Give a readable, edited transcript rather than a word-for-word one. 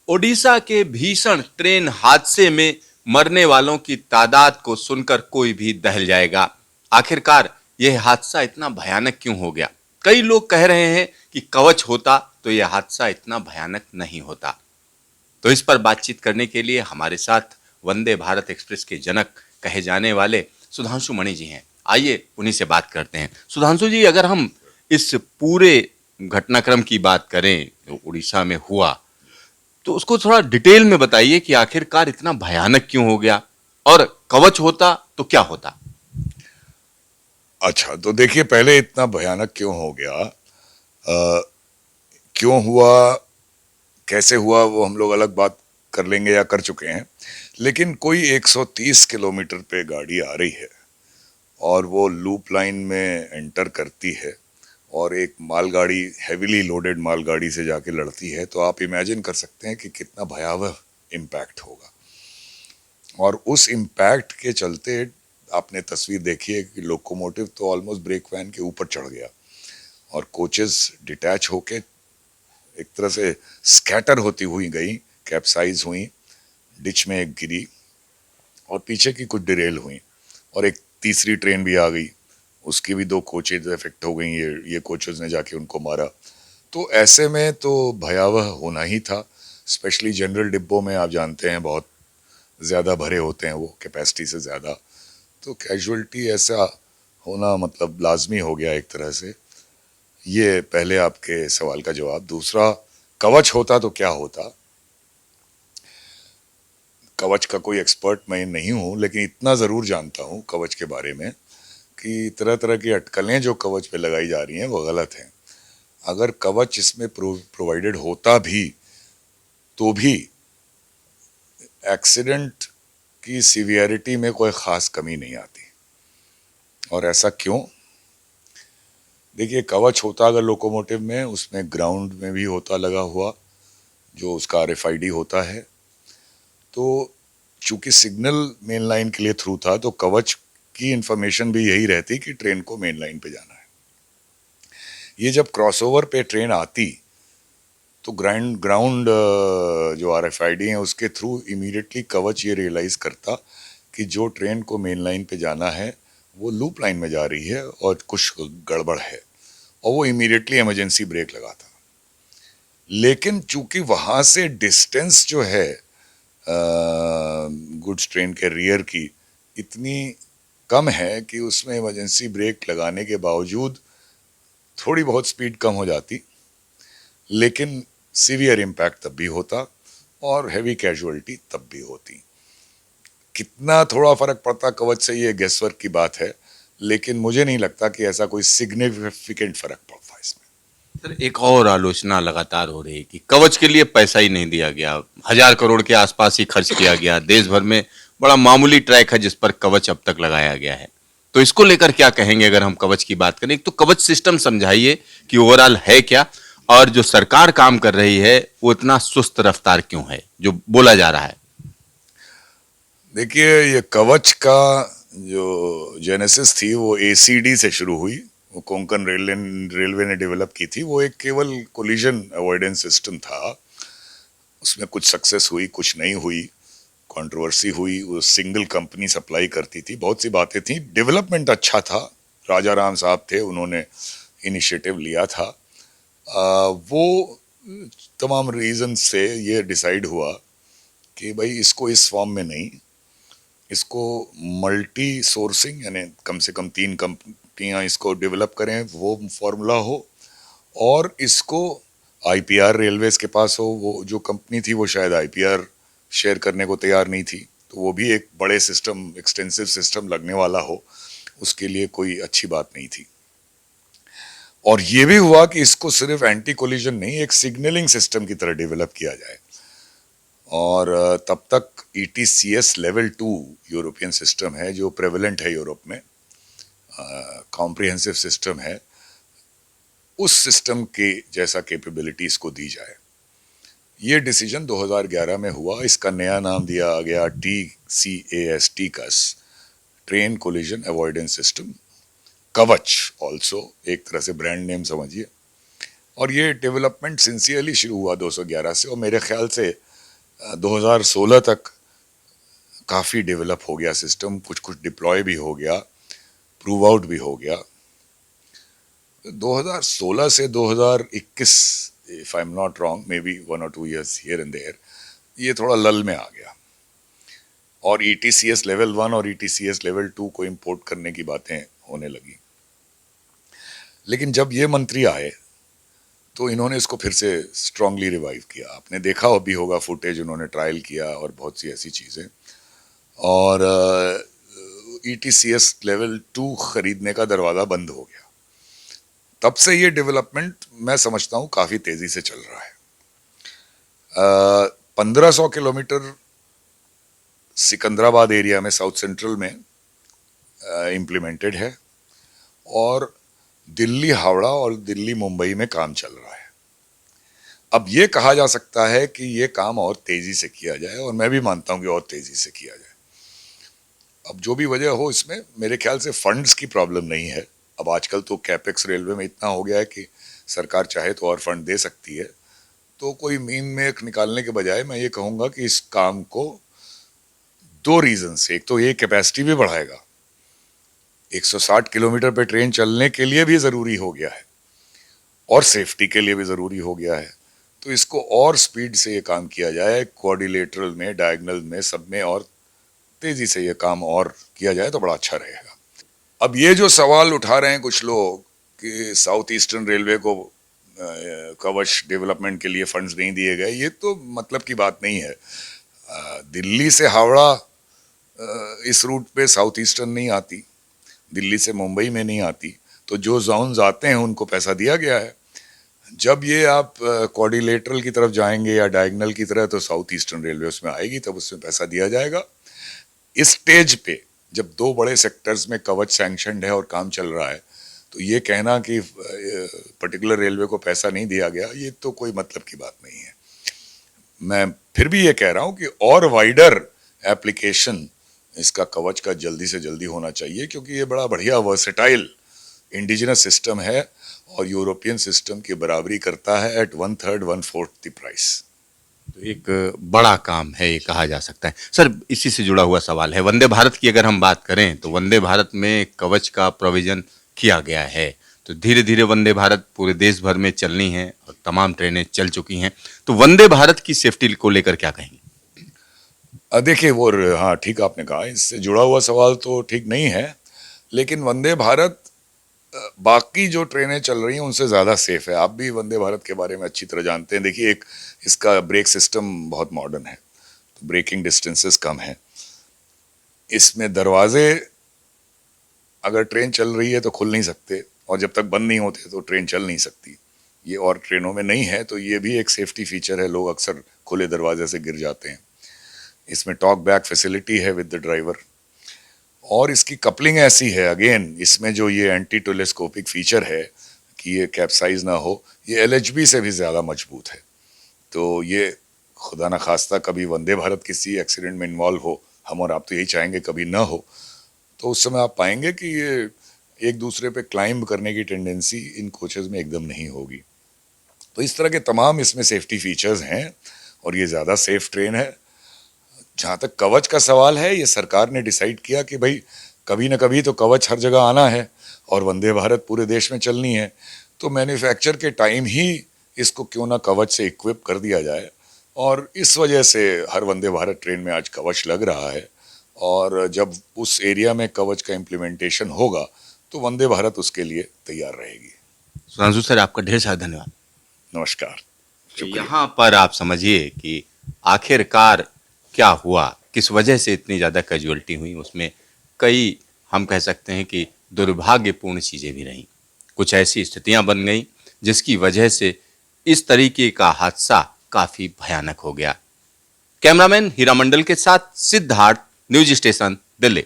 ओडिशा के भीषण ट्रेन हादसे में मरने वालों की तादाद को सुनकर कोई भी दहल जाएगा। आखिरकार यह हादसा इतना भयानक क्यों हो गया? कई लोग कह रहे हैं कि कवच होता तो यह हादसा इतना भयानक नहीं होता। तो इस पर बातचीत करने के लिए हमारे साथ वंदे भारत एक्सप्रेस के जनक कहे जाने वाले सुधांशु मणि जी हैं। आइए उन्हीं से बात करते हैं। सुधांशु जी, अगर हम इस पूरे घटनाक्रम की बात करें जो उड़ीसा में हुआ, तो उसको थोड़ा डिटेल में बताइए कि आखिरकार इतना भयानक क्यों हो गया, और कवच होता तो क्या होता। अच्छा, तो देखिए, पहले इतना भयानक क्यों हो गया, क्यों हुआ, कैसे हुआ, वो हम लोग अलग बात कर लेंगे या कर चुके हैं। लेकिन कोई 130 किलोमीटर पे गाड़ी आ रही है और वो लूप लाइन में एंटर करती है और एक मालगाड़ी, हैवीली लोडेड मालगाड़ी से जाके लड़ती है, तो आप इमेजिन कर सकते हैं कि कितना भयावह इम्पैक्ट होगा। और उस इम्पैक्ट के चलते आपने तस्वीर देखी है कि लोकोमोटिव तो ऑलमोस्ट ब्रेक वैन के ऊपर चढ़ गया और कोचेस डिटैच होके एक तरह से स्कैटर होती हुई गई, कैप्साइज हुई, डिच में एक गिरी और पीछे की कुछ डिरेल हुई। और एक तीसरी ट्रेन भी आ गई, उसकी भी दो कोचेज इफेक्ट हो गई, ये कोचेज ने जाके उनको मारा। तो ऐसे में तो भयावह होना ही था। स्पेशली जनरल डिब्बों में आप जानते हैं बहुत ज़्यादा भरे होते हैं, वो कैपेसिटी से ज़्यादा, तो कैजुअलिटी ऐसा होना मतलब लाजमी हो गया एक तरह से। ये पहले आपके सवाल का जवाब। दूसरा, कवच होता तो क्या होता। कवच का कोई एक्सपर्ट मैं नहीं हूं, लेकिन इतना ज़रूर जानता हूं कवच के बारे में कि तरह तरह की अटकलें जो कवच पे लगाई जा रही हैं वो गलत हैं। अगर कवच इसमें प्रोवाइडेड होता भी तो भी एक्सीडेंट की सीवियरिटी में कोई ख़ास कमी नहीं आती। और ऐसा क्यों? देखिए, कवच होता अगर लोकोमोटिव में, उसमें ग्राउंड में भी होता लगा हुआ, जो उसका RFID होता है। तो चूंकि सिग्नल मेन लाइन के लिए थ्रू था, तो कवच की इंफॉर्मेशन भी यही रहती कि ट्रेन को मेन लाइन पे जाना है। ये जब क्रॉसओवर पे ट्रेन आती तो ग्राउंड ग्राउंड जो RFID है उसके थ्रू इमीडिएटली कवच ये रियलाइज करता कि जो ट्रेन को मेन लाइन पे जाना है वो लूप लाइन में जा रही है और कुछ गड़बड़ है, और वो इमीडिएटली इमरजेंसी ब्रेक लगाता। लेकिन चूंकि वहां से डिस्टेंस जो है गुड्स ट्रेन के रियर की इतनी कम है कि उसमें इमरजेंसी ब्रेक लगाने के बावजूद थोड़ी बहुत स्पीड कम हो जाती, लेकिन सीवियर इम्पैक्ट तब भी होता और हैवी कैजुअलिटी तब भी होती। कितना थोड़ा फर्क पड़ता कवच से, ये गेसवर्क की बात है, लेकिन मुझे नहीं लगता कि ऐसा कोई सिग्निफिकेंट फर्क पड़ता इसमें। सर, एक और आलोचना लगातार हो रही है कि कवच के लिए पैसा ही नहीं दिया गया। 1,000 करोड़ के आसपास ही खर्च किया गया। देश भर में बड़ा मामूली ट्रैक है जिस पर कवच अब तक लगाया गया है। तो इसको लेकर क्या कहेंगे? अगर हम कवच की बात करें, एक तो कवच सिस्टम समझाइए कि ओवरऑल है क्या, और जो सरकार काम कर रही है वो इतना सुस्त रफ्तार क्यों है जो बोला जा रहा है। देखिए, ये कवच का जो जेनेसिस थी वो ACD से शुरू हुई। वो कोंकण रेलवे ने डेवलप की थी। वो एक केवल कोलिजन अवॉइडेंस सिस्टम था। उसमें कुछ सक्सेस हुई, कुछ नहीं हुई, कंट्रोवर्सी हुई। वो सिंगल कंपनी सप्लाई करती थी, बहुत सी बातें थी। डेवलपमेंट अच्छा था, राजा राम साहब थे, उन्होंने इनिशिएटिव लिया था। वो तमाम रीजन से ये डिसाइड हुआ कि भाई इसको इस फॉर्म में नहीं, इसको मल्टी सोर्सिंग, यानी कम से कम 3 कंपनियां इसको डेवलप करें, वो फॉर्मूला हो। और इसको IPR रेलवेज के पास हो। वो जो कंपनी थी वो शायद IPR शेयर करने को तैयार नहीं थी, तो वो भी एक बड़े सिस्टम, एक्सटेंसिव सिस्टम लगने वाला हो, उसके लिए कोई अच्छी बात नहीं थी। और ये भी हुआ कि इसको सिर्फ एंटी कोलिजन नहीं, एक सिग्नलिंग सिस्टम की तरह डेवलप किया जाए। और तब तक ETCS लेवल 2 यूरोपियन सिस्टम है जो प्रेवलेंट है यूरोप में, कॉम्प्रिहेंसिव सिस्टम है। उस सिस्टम के जैसा कैपेबिलिटी इसको दी जाए, ये डिसीजन 2011 में हुआ। इसका नया नाम दिया गया TCAS, TCAS, train collision avoidance system. Kavach also एक तरह से ब्रांड नेम समझिए। और ये डेवलपमेंट सिंसियरली शुरू हुआ 2011 से, और मेरे ख्याल से 2016 तक काफ़ी डेवलप हो गया सिस्टम, कुछ कुछ डिप्लॉय भी हो गया, प्रूव आउट भी हो गया। 2016 से 2021, if I am not wrong, may be 1 or 2 years here and there, ये थोड़ा लल में आ गया और ETCS लेवल 1 और ETCS लेवल 2 को इंपोर्ट करने की बातें होने लगी। लेकिन जब ये मंत्री आए तो इन्होंने इसको फिर से स्ट्रांगली रिवाइव किया। आपने देखा भी होगा फुटेज, उन्होंने ट्रायल किया और बहुत सी ऐसी चीज़ें, और ETCS लेवल 2 खरीदने का दरवाज़ा बंद हो गया। तब से ये डेवलपमेंट मैं समझता हूँ काफ़ी तेज़ी से चल रहा है। 1500 किलोमीटर सिकंदराबाद एरिया में, साउथ सेंट्रल में इम्प्लीमेंटेड है, और दिल्ली हावड़ा और दिल्ली मुंबई में काम चल रहा है। अब ये कहा जा सकता है कि ये काम और तेजी से किया जाए, और मैं भी मानता हूं कि और तेजी से किया जाए। अब जो भी वजह हो, इसमें मेरे ख्याल से फंड्स की प्रॉब्लम नहीं है। अब आजकल तो कैपेक्स रेलवे में इतना हो गया है कि सरकार चाहे तो और फंड दे सकती है। तो कोई मीन में निकालने के बजाय मैं ये कहूँगा कि इस काम को 2 रीजन से, एक तो ये कैपेसिटी भी बढ़ाएगा, 160 किलोमीटर पे ट्रेन चलने के लिए भी ज़रूरी हो गया है और सेफ्टी के लिए भी ज़रूरी हो गया है। तो इसको और स्पीड से ये काम किया जाए, क्वाड्रिलेटरल में, डायगोनल में, सब में, और तेज़ी से ये काम और किया जाए तो बड़ा अच्छा रहेगा। अब ये जो सवाल उठा रहे हैं कुछ लोग कि साउथ ईस्टर्न रेलवे को कवच डेवलपमेंट के लिए फंड्स नहीं दिए गए, ये तो मतलब की बात नहीं है। दिल्ली से हावड़ा इस रूट पे साउथ ईस्टर्न नहीं आती, दिल्ली से मुंबई में नहीं आती, तो जो जोन्स आते हैं उनको पैसा दिया गया है। जब ये आप क्वाड्रिलेटरल की तरफ जाएंगे या डायगोनल की तरह, तो साउथ ईस्टर्न रेलवे उसमें आएगी, तब उसमें पैसा दिया जाएगा। इस स्टेज पे जब 2 बड़े सेक्टर्स में कवच सैंक्शनड है और काम चल रहा है, तो ये कहना कि पर्टिकुलर रेलवे को पैसा नहीं दिया गया, ये तो कोई मतलब की बात नहीं है। मैं फिर भी ये कह रहा हूँ कि और वाइडर एप्लीकेशन इसका कवच का जल्दी से जल्दी होना चाहिए, क्योंकि ये बड़ा बढ़िया वर्सेटाइल इंडिजिनस सिस्टम है और यूरोपियन सिस्टम की बराबरी करता है एट 1/3 1/4 द प्राइस। तो एक बड़ा काम है ये कहा जा सकता है। सर, इसी से जुड़ा हुआ सवाल है, वंदे भारत की अगर हम बात करें तो वंदे भारत में कवच का प्रोविजन किया गया है, तो धीरे धीरे वंदे भारत पूरे देश भर में चलनी है और तमाम ट्रेनें चल चुकी हैं, तो वंदे भारत की सेफ्टी को लेकर क्या कहेंगे? देखिए, वो हाँ, ठीक आपने कहा, इससे जुड़ा हुआ सवाल तो ठीक नहीं है, लेकिन वंदे भारत बाकी जो ट्रेनें चल रही हैं उनसे ज़्यादा सेफ है। आप भी वंदे भारत के बारे में अच्छी तरह जानते हैं। देखिए, एक इसका ब्रेक सिस्टम बहुत मॉडर्न है, तो ब्रेकिंग डिस्टेंसेस कम है। इसमें दरवाजे अगर ट्रेन चल रही है तो खुल नहीं सकते, और जब तक बंद नहीं होते तो ट्रेन चल नहीं सकती। ये और ट्रेनों में नहीं है, तो ये भी एक सेफ्टी फीचर है। लोग अक्सर खुले दरवाजे से गिर जाते हैं। इसमें टॉक बैक फैसिलिटी है विद द ड्राइवर, और इसकी कपलिंग ऐसी है, अगेन इसमें जो ये एंटी टेलीस्कोपिक फीचर है कि ये कैप्साइज ना हो, ये LHB से भी ज़्यादा मजबूत है। तो ये खुदा न खास्ता कभी वंदे भारत किसी एक्सीडेंट में इन्वॉल्व हो, हम और आप तो यही चाहेंगे कभी ना हो, तो उस समय आप पाएंगे कि ये एक दूसरे पे क्लाइंब करने की टेंडेंसी इन कोचेस में एकदम नहीं होगी। तो इस तरह के तमाम इसमें सेफ्टी फीचर्स हैं, और ये ज़्यादा सेफ ट्रेन है। जहाँ तक कवच का सवाल है, ये सरकार ने डिसाइड किया कि भाई कभी ना कभी तो कवच हर जगह आना है और वंदे भारत पूरे देश में चलनी है, तो मैन्युफैक्चर के टाइम ही इसको क्यों ना कवच से इक्विप कर दिया जाए, और इस वजह से हर वंदे भारत ट्रेन में आज कवच लग रहा है। और जब उस एरिया में कवच का इम्प्लीमेंटेशन होगा तो वंदे भारत उसके लिए तैयार रहेगी। सुधांशु सर, आपका ढेर सारा धन्यवाद। नमस्कार, शुक्रिया। यहाँ पर आप समझिए कि आखिरकार क्या हुआ, किस वजह से इतनी ज़्यादा कैजुअल्टी हुई, उसमें कई हम कह सकते हैं कि दुर्भाग्यपूर्ण चीज़ें भी रहीं। कुछ ऐसी स्थितियां बन गई जिसकी वजह से इस तरीके का हादसा काफ़ी भयानक हो गया। कैमरामैन हीरा मंडल के साथ सिद्धार्थ, न्यूज स्टेशन, दिल्ली।